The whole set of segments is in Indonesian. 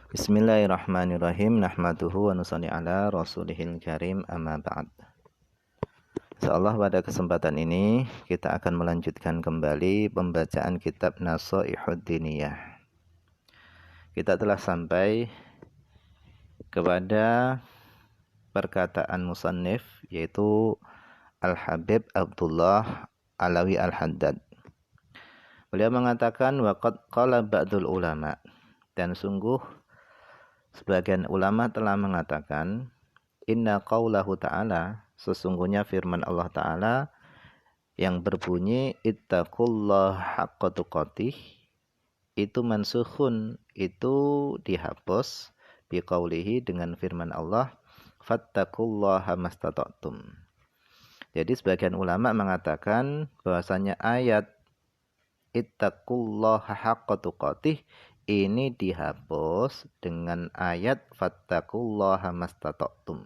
Bismillahirrahmanirrahim. Nahmaduhu wa nusalli ala rasulihil karim, amma ba'd. Insyaallah pada kesempatan ini kita akan melanjutkan kembali pembacaan kitab Nasaihud Diniyah. Kita telah sampai kepada perkataan musannif, yaitu Al-Habib Abdullah Alawi Al-Haddad. Beliau mengatakan waqad qala ba'dul ulama, dan sungguh sebagian ulama telah mengatakan inna qaulahu ta'ala, sesungguhnya firman Allah Ta'ala yang berbunyi ittaqullaha haqqa tuqatih, itu mansukhun, itu dihapus biqaulihi, dengan firman Allah fattaqullaha mastata'tum. Jadi sebagian ulama mengatakan bahwasanya ayat ittaqullaha haqqa tuqatih ini dihapus dengan ayat fattaqullaha mastata'tum.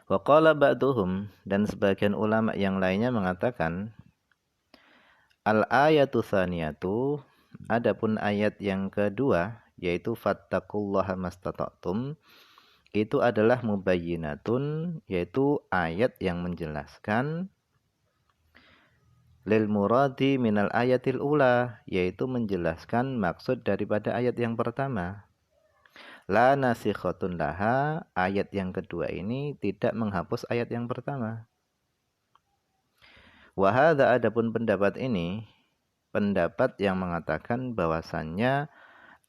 Wa qala ba'duhum, dan sebagian ulama yang lainnya mengatakan al-ayatu tsaniyatu, adapun ayat yang kedua yaitu fattaqullaha mastata'tum, itu adalah mubayyinatun, yaitu ayat yang menjelaskan lil muradi minal ayatil ula, yaitu menjelaskan maksud daripada ayat yang pertama. La nasikhatun laha, ayat yang kedua ini tidak menghapus ayat yang pertama. Wa hadza, adapun pendapat ini, pendapat yang mengatakan bahwasannya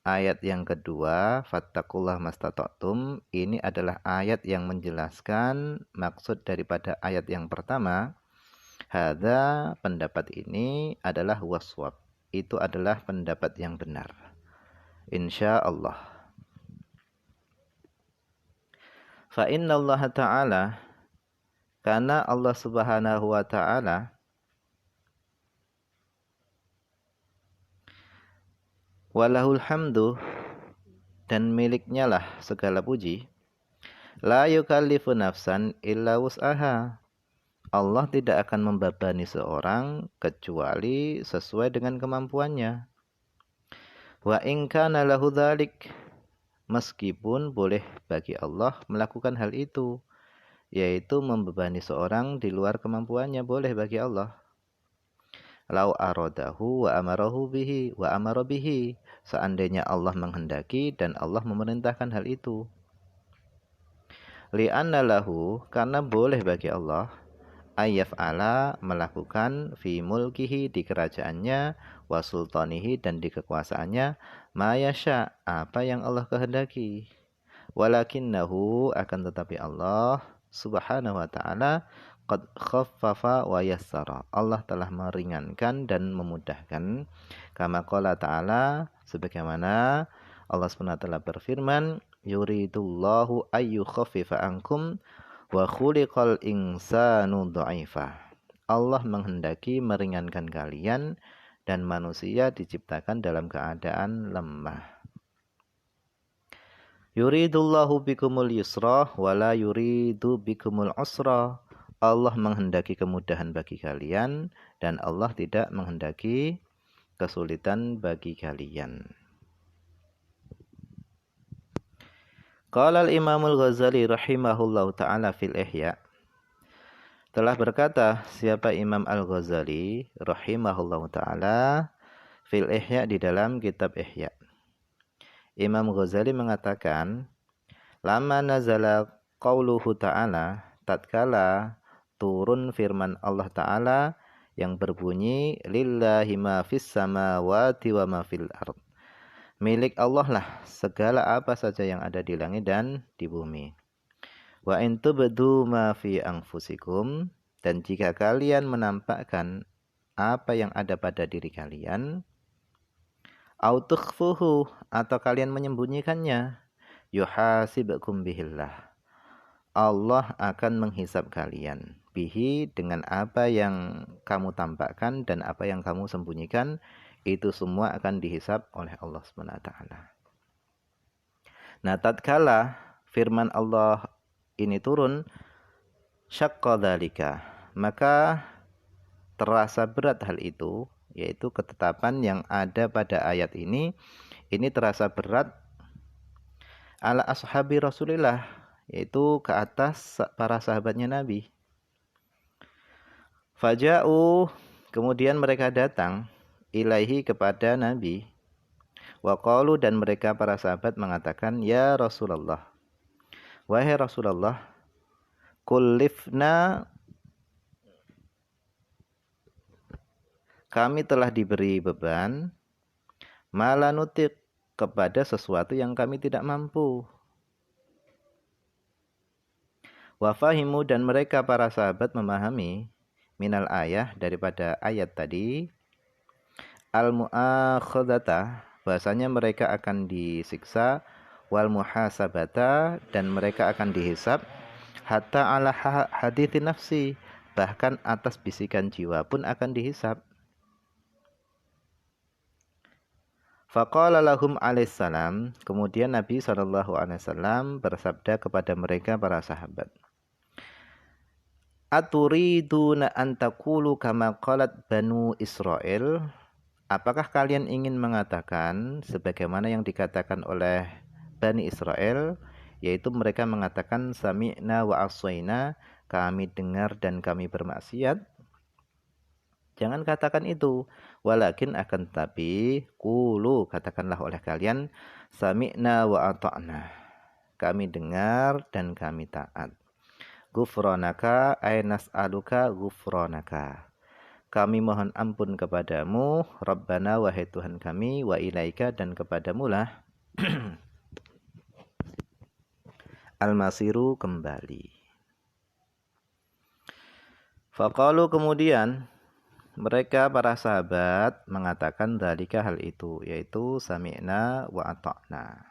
ayat yang kedua fattaqullaha mastata'tum ini adalah ayat yang menjelaskan maksud daripada ayat yang pertama. Hadza, pendapat ini adalah waswab, itu adalah pendapat yang benar, insyaallah. Fa innallaha ta'ala, karena Allah Subhanahu wa ta'ala walahul hamdu, dan miliknya lah segala puji, la yukallifu nafsan illa wus'aha, Allah tidak akan membebani seorang kecuali sesuai dengan kemampuannya. Wa in kana lahu dzalik, meskipun boleh bagi Allah melakukan hal itu, yaitu membebani seorang di luar kemampuannya, boleh bagi Allah. Lau aradahu wa amarahu bihi wa amara bihi, seandainya Allah menghendaki dan Allah memerintahkan hal itu. Li'anna lahu, karena boleh bagi Allah ayyaf'ala, melakukan fi mulkihi, di kerajaannya, wa sultanihi, dan di kekuasaannya, ma yasha, apa yang Allah kehendaki. Walakinnahu, akan tetapi Allah Subhanahu wa ta'ala qad khaffafa wa yassara, Allah telah meringankan dan memudahkan. Kama qala ta'ala, sebagaimana Allah SWT berfirman, yuridullahu ayyukhaffifa ankum wa khuliqal insanu dha'ifa, Allah menghendaki meringankan kalian, dan manusia diciptakan dalam keadaan lemah. Yuridullahu bikumul yusra wa la yuridu bikumul usra, Allah menghendaki kemudahan bagi kalian dan Allah tidak menghendaki kesulitan bagi kalian. Qala al-Imamul Ghazali rahimahullahu ta'ala fil Ihya, telah berkata siapa Imam Al-Ghazali rahimahullahu ta'ala fil Ihya, di dalam kitab Ihya. Imam Ghazali mengatakan, lama nazala qauluhu ta'ala, tatkala turun firman Allah Ta'ala yang berbunyi lillahi ma fis samawati wa ma fil ard, milik Allah lah segala apa saja yang ada di langit dan di bumi. Wa in tubdu ma fi anfusikum, dan jika kalian menampakkan apa yang ada pada diri kalian, au tukhfuhu, atau kalian menyembunyikannya, yuhasibkum bihillah, Allah akan menghisab kalian bihi, dengan apa yang kamu tampakkan dan apa yang kamu sembunyikan, itu semua akan dihisab oleh Allah SWT. Nah, tatkala firman Allah ini turun, syaqqa dzalika, maka terasa berat hal itu, yaitu ketetapan yang ada pada ayat ini terasa berat ala ashabi Rasulillah, yaitu ke atas para sahabatnya Nabi. Faja'u, kemudian mereka datang ilaihi kepada Nabi. Wa qalu, dan mereka para sahabat mengatakan, ya Rasulullah, wahai Rasulullah, kullifna, kami telah diberi beban, malanutik, kepada sesuatu yang kami tidak mampu. Wa fahimu, dan mereka para sahabat memahami minal ayah, daripada ayat tadi, al-mu'akhadata, bahasanya mereka akan disiksa, wal muhasabata, dan mereka akan dihisab, hatta ala hadithi nafsi, bahkan atas bisikan jiwa pun akan dihisab. Faqala lahum alaihissalam, kemudian Nabi SAW bersabda kepada mereka para sahabat, aturiduna an taqulu kama qalat banu Israel, apakah kalian ingin mengatakan sebagaimana yang dikatakan oleh Bani Israel, yaitu mereka mengatakan sami'na wa aswaina, kami dengar dan kami bermaksiat? Jangan katakan itu. Walakin, akan tetapi, qulu, katakanlah oleh kalian, sami'na wa ata'na, kami dengar dan kami taat. Ghufranaka ay nas'aluka ghufranaka, kami mohon ampun kepadamu, Rabbana, wahai Tuhan kami, wa ilaika, dan kepadamu lah al-masiru, kembali. Faqalu, kemudian mereka para sahabat mengatakan dzalika, hal itu, yaitu sami'na wa ata'na.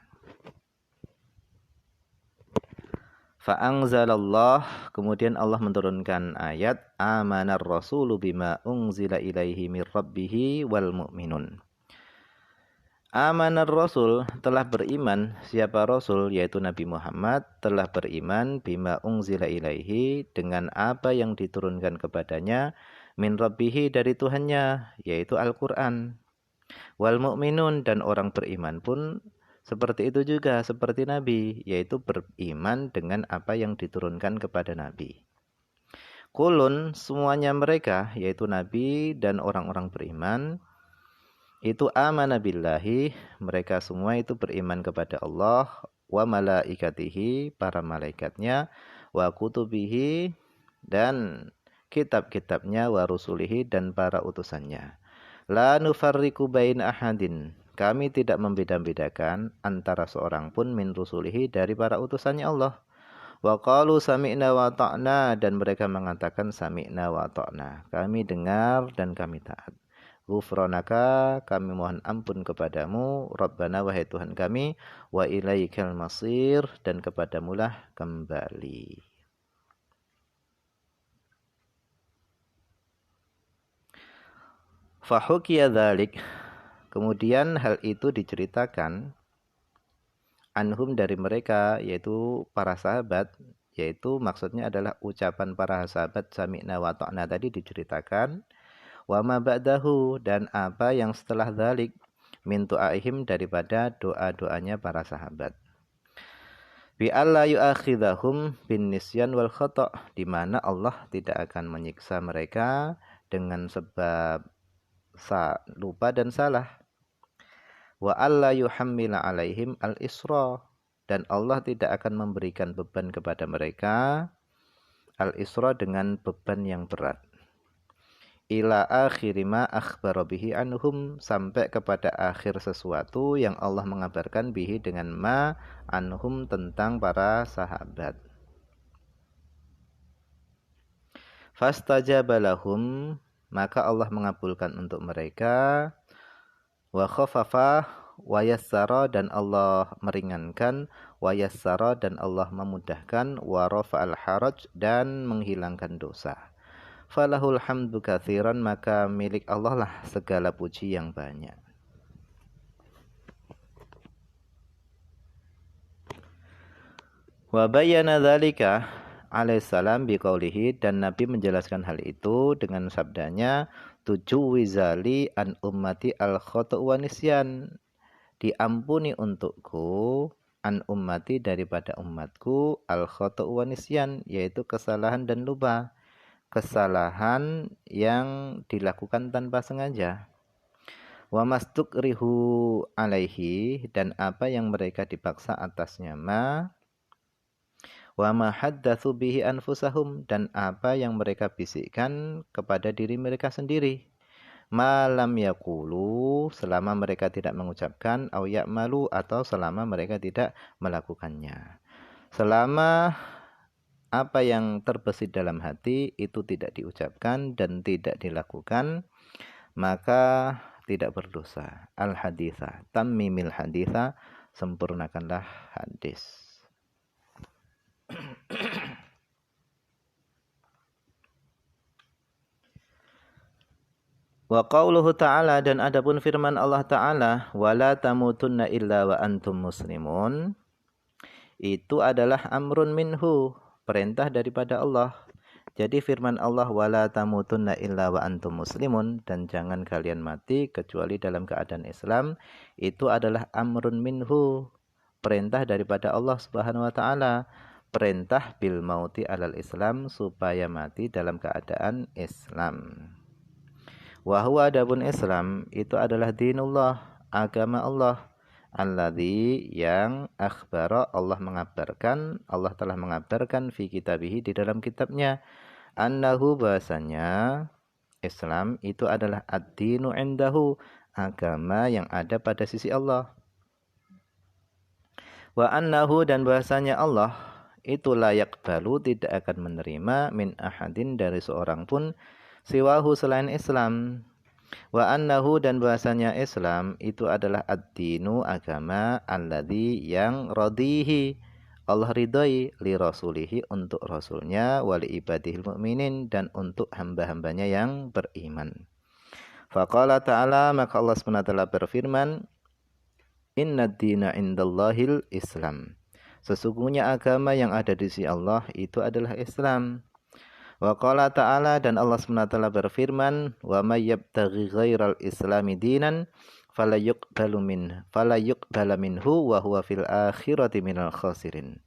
Fa'anzalallah, kemudian Allah menurunkan ayat amanar rasulu bima unzila ilaihi mir rabbihi wal mu'minun. Amanar rasul, telah beriman siapa rasul, yaitu Nabi Muhammad, telah beriman bima unzila ilaihi, dengan apa yang diturunkan kepadanya, min rabbihi, dari Tuhannya, yaitu Al-Quran. Wal mu'minun, dan orang beriman pun seperti itu juga, seperti Nabi, yaitu beriman dengan apa yang diturunkan kepada Nabi. Kulun, semuanya mereka, yaitu Nabi dan orang-orang beriman, itu amana billahi, mereka semua itu beriman kepada Allah, wa malaikatihi, para malaikatnya, wa kutubihi, dan kitab-kitabnya, wa rusulihi, dan para utusannya. La nufarriqu bain ahadin, kami tidak membeda-bedakan antara seorang pun min rusulihi, dari para utusannya Allah. Wa qalu sami'na wa ta'na, dan mereka mengatakan sami'na wa ta'na, kami dengar dan kami taat. Ghufranaka, kami mohon ampun kepadamu, Rabbana, wahai Tuhan kami, wa ilaikal masir, dan kepadamulah kembali. Fahukiya dzalik, kemudian hal itu diceritakan, anhum, dari mereka, yaitu para sahabat, yaitu maksudnya adalah ucapan para sahabat sami'na wa ta'na tadi diceritakan, wa ma ba'dahu, dan apa yang setelah dzalik, min du'aihim, daripada doa-doanya para sahabat. Bi alla yu'akhidhahum bin nisyan wal khata', di mana Allah tidak akan menyiksa mereka dengan sebab lupa dan salah. Wa alla yuhammila alaihim al-isra, dan Allah tidak akan memberikan beban kepada mereka al-isra, dengan beban yang berat. Ila akhiri ma akhbara bihi anhum, sampai kepada akhir sesuatu yang Allah mengabarkan bihi, dengan ma anhum, tentang para sahabat. Fastajaba lahum, maka Allah mengabulkan untuk mereka, wa khafafa wa yassara, dan Allah meringankan, wa yassara, dan Allah memudahkan, wa rafa'al haraj, dan menghilangkan dosa. Falahul hamdu katsiran, maka milik Allah lah segala puji yang banyak. Wa bayyana dzalika, alaihissalam biqaulihi, dan Nabi menjelaskan hal itu dengan sabdanya, tuju wizali an ummati al khota'u wa nisyan, diampuni untukku an ummati daripada umatku al khota'u wa nisyan, yaitu kesalahan dan lupa, kesalahan yang dilakukan tanpa sengaja. Wa mastukrihu alaihi, dan apa yang mereka dipaksa atasnya, wa ma haddatsu bihi anfusahum, dan apa yang mereka bisikkan kepada diri mereka sendiri, malam yaqulu, selama mereka tidak mengucapkan, au ya'malu, atau selama mereka tidak melakukannya. Selama apa yang terbesit dalam hati itu tidak diucapkan dan tidak dilakukan, maka tidak berdosa. Al-haditha, tammimil haditha, sempurnakanlah hadis. Wa qauluhu ta'ala, dan adapun firman Allah Ta'ala, wala tamutunna illa wa antum muslimun, itu adalah amrun minhu, perintah daripada Allah. Jadi firman Allah, wala tamutunna illa wa antum muslimun, dan jangan kalian mati kecuali dalam keadaan Islam, itu adalah amrun minhu, perintah daripada Allah Subhanahu wa taala, perintah bil mauti alal Islam, supaya mati dalam keadaan Islam. Wa huwa adapun Islam itu adalah dinullah, agama Allah, alladzi, yang akhbara, Allah mengabarkan, Allah telah mengabarkan fi kitabihi, di dalam kitabnya, annahu, bahasanya Islam itu adalah ad-dinu indahu, agama yang ada pada sisi Allah. Wa annahu, dan bahasanya Allah itu layak balu, tidak akan menerima, min ahadin, dari seorang pun, siwahu, selain Islam. Wa annahu, dan bahasanya Islam itu adalah ad-dinu, agama, alladzi, yang radihi, Allah ridhai, li rasulihi, untuk rasulnya, wali ibadihil mu'minin, dan untuk hamba-hambanya yang beriman. Faqala ta'ala, maka Allah SWT berfirman, inna dina indallahil Islam, sesungguhnya agama yang ada di sisi Allah itu adalah Islam. Wa qala ta'ala, dan Allah SWT berfirman, wa may yabtaghi ghairal islami dinan fala yuqbalu minhu wa huwa fil akhirati minal khasirin.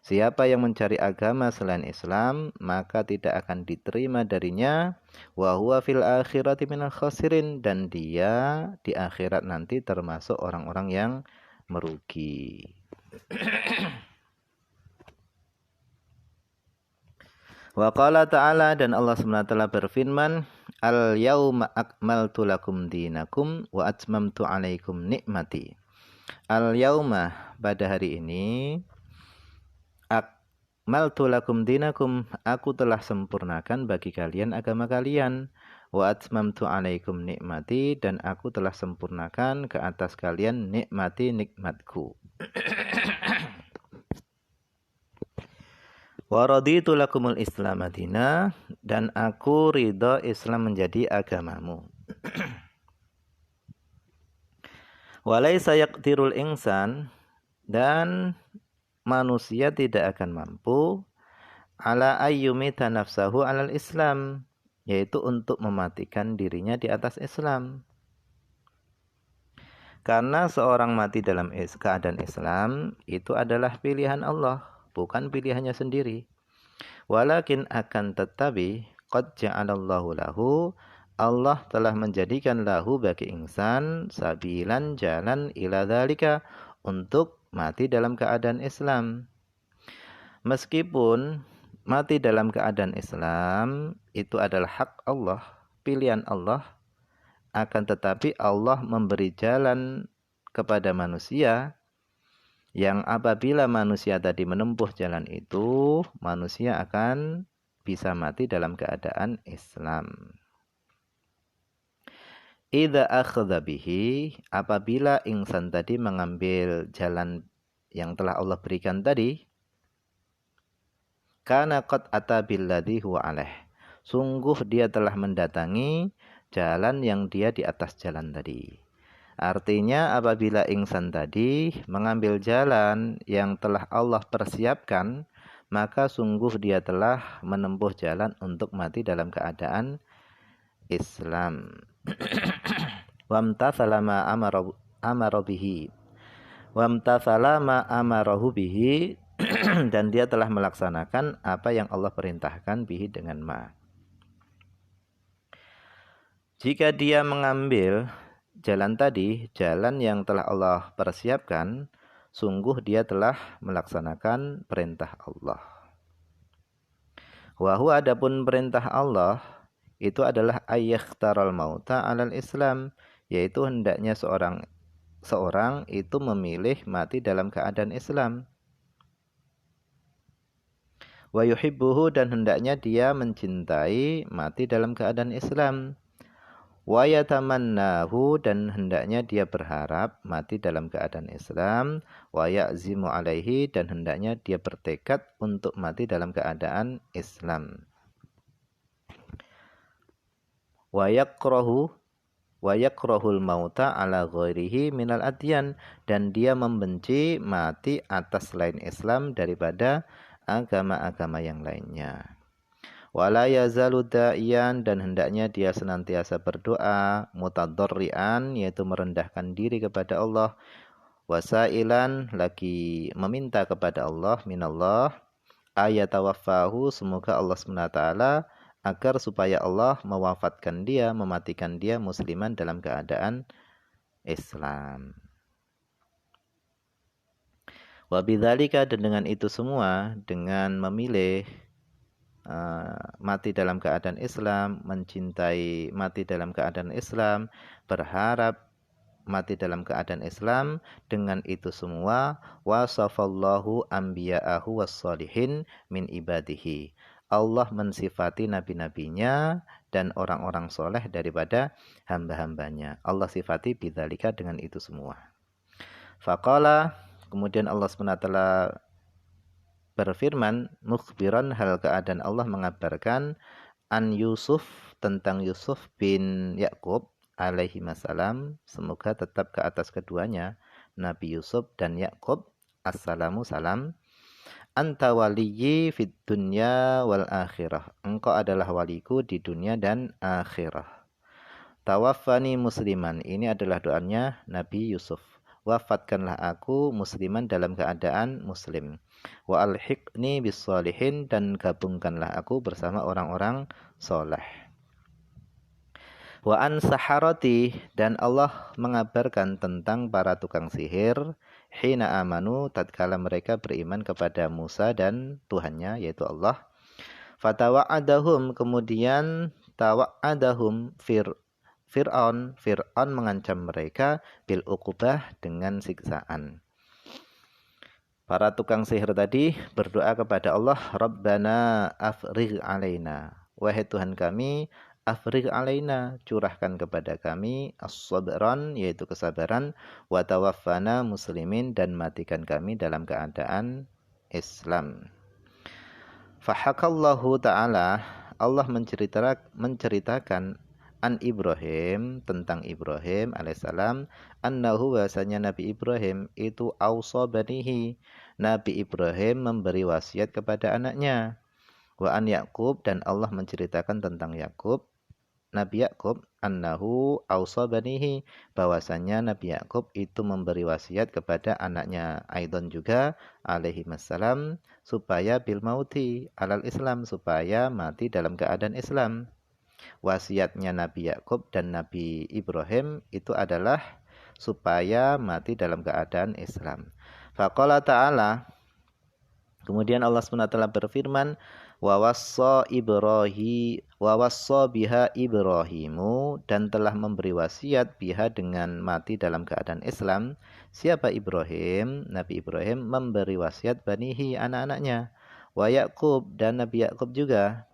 Siapa yang mencari agama selain Islam, maka tidak akan diterima darinya, wa huwa fil akhirati minal khasirin, dan dia di akhirat nanti termasuk orang-orang yang merugi. Wa qala ta'ala, dan Allah SWT berfirman, al-yawma akmaltu lakum dinakum wa atmamtu alaikum nikmati. Al-yawma, pada hari ini, akmaltu lakum dinakum, aku telah sempurnakan bagi kalian agama kalian, wa atmamtu alaikum nikmati, dan aku telah sempurnakan ke atas kalian nikmati, nikmatku. Wa raditu lakumul Islam madina, dan aku ridha Islam menjadi agamamu. Walaysa yaqdirul insan, dan manusia tidak akan mampu, ala ayyumita nafsahu alal Islam, yaitu untuk mematikan dirinya di atas Islam. Karena seorang mati dalam keadaan Islam itu adalah pilihan Allah, bukan pilihannya sendiri. Walakin, akan tetapi, qad ja'alallahu lahu, Allah telah menjadikan lahu bagi insan, sabilan, jalan, ila dzalika, untuk mati dalam keadaan Islam. Meskipun mati dalam keadaan Islam itu adalah hak Allah, pilihan Allah, akan tetapi Allah memberi jalan kepada manusia, yang apabila manusia tadi menempuh jalan itu, manusia akan bisa mati dalam keadaan Islam. Idza akhadha bihi, apabila insan tadi mengambil jalan yang telah Allah berikan tadi, kana qad ata billadhi huwa alaih, sungguh dia telah mendatangi jalan yang dia di atas jalan tadi. Artinya apabila insan tadi mengambil jalan yang telah Allah persiapkan, maka sungguh dia telah menempuh jalan untuk mati dalam keadaan Islam. Wamtathala ma amara bihi. Wamtathala ma amarahu bihi dan dia telah melaksanakan apa yang Allah perintahkan bihi dengan ma. Jika dia mengambil jalan tadi, jalan yang telah Allah persiapkan, sungguh dia telah melaksanakan perintah Allah. Wa huwa adapun perintah Allah itu adalah ayyakhtaral mauta 'alal Islam, yaitu hendaknya seorang itu memilih mati dalam keadaan Islam. Wa yuhibbuhu dan hendaknya dia mencintai mati dalam keadaan Islam. Wa yatamannahu dan hendaknya dia berharap mati dalam keadaan Islam. Wa ya'zimu alaihi dan hendaknya dia bertekad untuk mati dalam keadaan Islam. Wa yakrahul mauta ala ghairihi minal adyan dan dia membenci mati atas selain Islam daripada agama-agama yang lainnya. Wala yazalu da'iyan dan hendaknya dia senantiasa berdoa mutadarrian yaitu merendahkan diri kepada Allah, wasailan lagi meminta kepada Allah minallah ayatawaffahu semoga Allah SWT agar supaya Allah mewafatkan dia, mematikan dia musliman dalam keadaan Islam. Wa bidzalika dan dengan itu semua, dengan memilih mati dalam keadaan Islam, mencintai mati dalam keadaan Islam, berharap mati dalam keadaan Islam, dengan itu semua wasafallahu anbiya'ahu wassalihin min ibadihi. Allah mensifati nabi-nabinya dan orang-orang soleh daripada hamba-hambanya. Allah sifati bidzalika dengan itu semua. Faqala kemudian Allah SWT berfirman mukhbiran hal keadaan Allah mengabarkan an Yusuf tentang Yusuf bin Yakub alaihi masalam semoga tetap ke atas keduanya Nabi Yusuf dan Yakub assalamu salam anta waliyyi fid dunya wal akhirah engkau adalah waliku di dunia dan akhirah tawaffani musliman ini adalah doanya Nabi Yusuf wafatkanlah aku musliman dalam keadaan muslim wa alhiqni bis sholihin dan gabungkanlah aku bersama orang-orang soleh. Wa an saharati dan Allah mengabarkan tentang para tukang sihir hina amanu tatkala mereka beriman kepada Musa dan Tuhannya yaitu Allah. Fatawa'adahum kemudian tawa'adahum Fir'aun mengancam mereka bil uqubah dengan siksaan. Para tukang sihir tadi berdoa kepada Allah, Rabbana afrigh alaina. Wahai Tuhan kami, afrigh alaina, curahkan kepada kami as-sabran yaitu kesabaran, wa tawaffana muslimin dan matikan kami dalam keadaan Islam. Fahakallahu ta'ala, Allah menceritakan an Ibrahim tentang Ibrahim alaihissalam annahu bahasanya Nabi Ibrahim itu ausa banihi Nabi Ibrahim memberi wasiat kepada anaknya wa an Yaqub dan Allah menceritakan tentang Yaqub Nabi Yaqub annahu ausa banihi bahwasanya Nabi Yaqub itu memberi wasiat kepada anaknya Aidon juga alaihi wassalam supaya bil mauti alal Islam supaya mati dalam keadaan Islam. Wasiatnya Nabi Yakub dan Nabi Ibrahim itu adalah supaya mati dalam keadaan Islam. Faqala ta'ala kemudian Allah SWT berfirman wa wassa biha Ibrahimu dan telah memberi wasiat biha dengan mati dalam keadaan Islam. Siapa Ibrahim? Nabi Ibrahim memberi wasiat banihi anak-anaknya. Wa Yaqub dan Nabi Yaqub juga.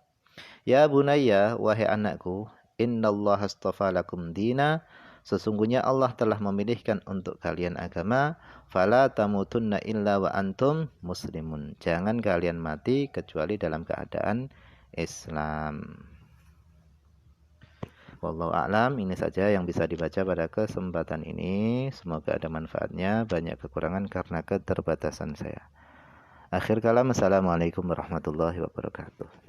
Ya bunayya, wahai anakku, innallaha astafa lakum dina, sesungguhnya Allah telah memilihkan untuk kalian agama, fala tamutunna illa wa antum muslimun. Jangan kalian mati kecuali dalam keadaan Islam. Wallahu a'lam, ini saja yang bisa dibaca pada kesempatan ini. Semoga ada manfaatnya, banyak kekurangan karena keterbatasan saya. Akhir kalam, assalamualaikum warahmatullahi wabarakatuh.